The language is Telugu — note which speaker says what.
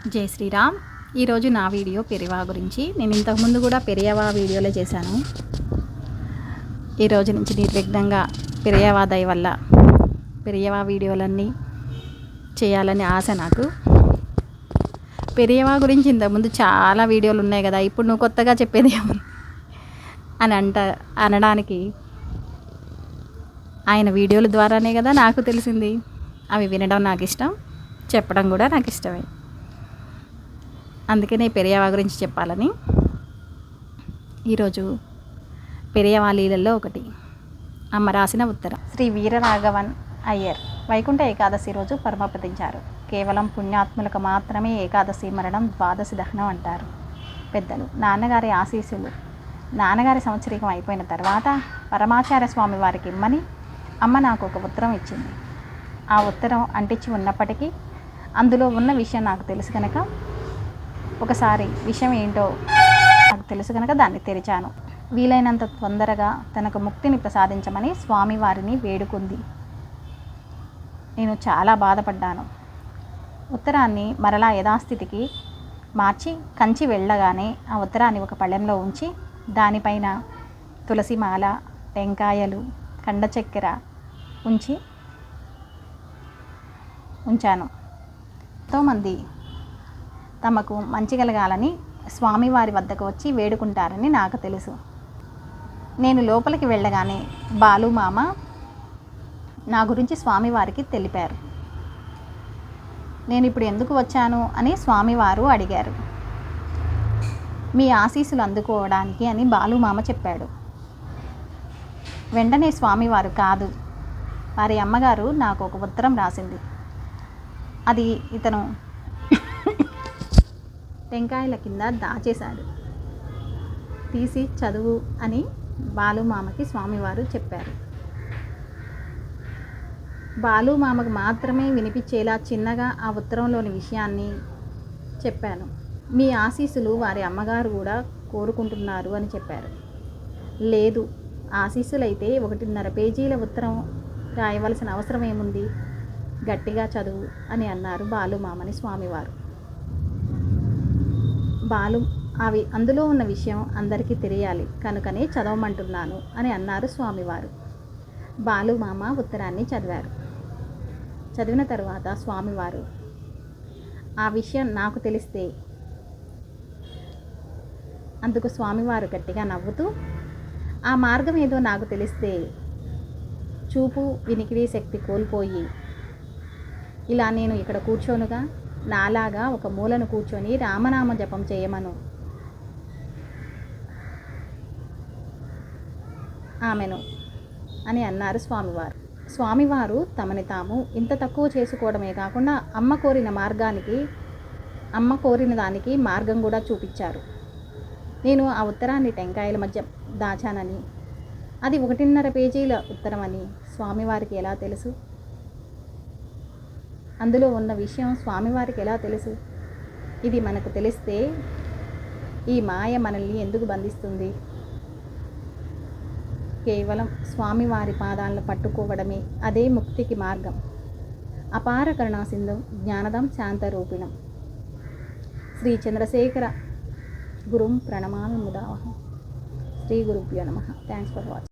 Speaker 1: జై శ్రీరామ్. ఈరోజు నా వీడియో పెరియవా గురించి. నేను ఇంతకుముందు కూడా పెరియవా వీడియోలే చేశాను. ఈరోజు నుంచి నిర్విఘ్నంగా పెరియవా దయ వల్ల పెరియవా వీడియోలన్నీ చేయాలని ఆశ నాకు. పెరియవా గురించి ఇంతకుముందు చాలా వీడియోలు ఉన్నాయి కదా, ఇప్పుడు నువ్వు కొత్తగా చెప్పేది అని అనడానికి ఆయన వీడియోల ద్వారానే కదా నాకు తెలిసింది. అవి వినడం నాకు ఇష్టం, చెప్పడం కూడా నాకు ఇష్టమే. అందుకనే పెరియవా గురించి చెప్పాలని ఈరోజు పెరియవా లీలల్లో ఒకటి అమ్మ రాసిన ఉత్తరం. శ్రీ వీరరాఘవన్ అయ్యర్ వైకుంఠ ఏకాదశి రోజు పరమపదించారు. కేవలం పుణ్యాత్ములకు మాత్రమే ఏకాదశి మరణం, ద్వాదశి దహనం అంటారు పెద్దలు. నాన్నగారి ఆశీస్సులు. నాన్నగారి సంవత్సరీకం అయిపోయిన తర్వాత పరమాచార్య స్వామి వారికి ఇమ్మని అమ్మ నాకు ఒక ఉత్తరం ఇచ్చింది. ఆ ఉత్తరం అంటించి ఉన్నప్పటికీ అందులో ఉన్న విషయం నాకు తెలుసు కనుక ఒకసారి విషయం ఏంటో నాకు తెలుసు కనుక దాన్ని తెరిచాను. వీలైనంత తొందరగా తనకు ముక్తిని ప్రసాదించమని స్వామివారిని వేడుకుంది. నేను చాలా బాధపడ్డాను. ఉత్తరాన్ని మరలా యథాస్థితికి మార్చి కంచి వెళ్ళగానే ఆ ఉత్తరాన్ని ఒక పళ్ళెంలో ఉంచి దానిపైన తులసిమాల, టెంకాయలు, కండ చక్కెర ఉంచాను. ఎంతోమంది తమకు మంచి కలగాలని స్వామివారి వద్దకు వచ్చి వేడుకుంటారని నాకు తెలుసు. నేను లోపలికి వెళ్ళగానే బాలుమామ నా గురించి స్వామివారికి తెలిపారు. నేను ఇప్పుడు ఎందుకు వచ్చాను అని స్వామివారు అడిగారు. మీ ఆశీస్సులు అందుకోవడానికి అని బాలుమామ చెప్పాడు. వెంటనే స్వామివారు కాదు, వారి అమ్మగారు నాకు ఒక ఉత్తరం రాసింది. అది ఇతను టెంకాయల కింద దాచేశాడు, తీసి చదువు అని బాలుమామకి స్వామివారు చెప్పారు. బాలుమామకు మాత్రమే వినిపించేలా చిన్నగా ఆ ఉత్తరంలోని విషయాన్ని చెప్పాను. మీ ఆశీస్సులు వారి అమ్మగారు కూడా కోరుకుంటున్నారు అని చెప్పారు. లేదు, ఆశీస్సులైతే 1.5 పేజీల ఉత్తరం రాయవలసిన అవసరం ఏముంది, గట్టిగా చదువు అని అన్నారు బాలుమామని స్వామివారు. అందులో ఉన్న విషయం అందరికీ తెలియాలి కనుకనే చదవమంటున్నాను అని అన్నారు స్వామివారు. బాలుమామ ఉత్తరాన్ని చదివారు. చదివిన తర్వాత స్వామివారు, ఆ విషయం నాకు తెలిస్తే, అందుకు స్వామివారు గట్టిగా నవ్వుతూ, ఆ మార్గం ఏదో నాకు తెలిస్తే చూపు వినికిడి శక్తి కోల్పోయి ఇలా నేను ఇక్కడ కూర్చోనుగా, నాలాగా ఒక మూలను కూర్చొని రామనామ జపం చేయమను ఆమెను అని అన్నారు స్వామివారు. స్వామివారు తమని తాము ఇంత తక్కువ చేసుకోవడమే కాకుండా అమ్మ కోరిన దానికి మార్గం కూడా చూపించారు. నేను ఆ ఉత్తరాన్ని టెంకాయల మధ్య దాచానని, అది 1.5 పేజీల ఉత్తరం అని స్వామివారికి ఎలా తెలుసు? అందులో ఉన్న విషయం స్వామివారికి ఎలా తెలుసు? ఇది మనకు తెలిస్తే ఈ మాయ మనల్ని ఎందుకు బంధిస్తుంది? కేవలం స్వామివారి పాదాలను పట్టుకోవడమే అదే ముక్తికి మార్గం. అపార కరుణా సింధు జ్ఞానదం శాంతరూపిణం శ్రీ చంద్రశేఖర గురుం ప్రణమామి ముదావహం. శ్రీ గురుభ్యో నమః. Thanks for watching.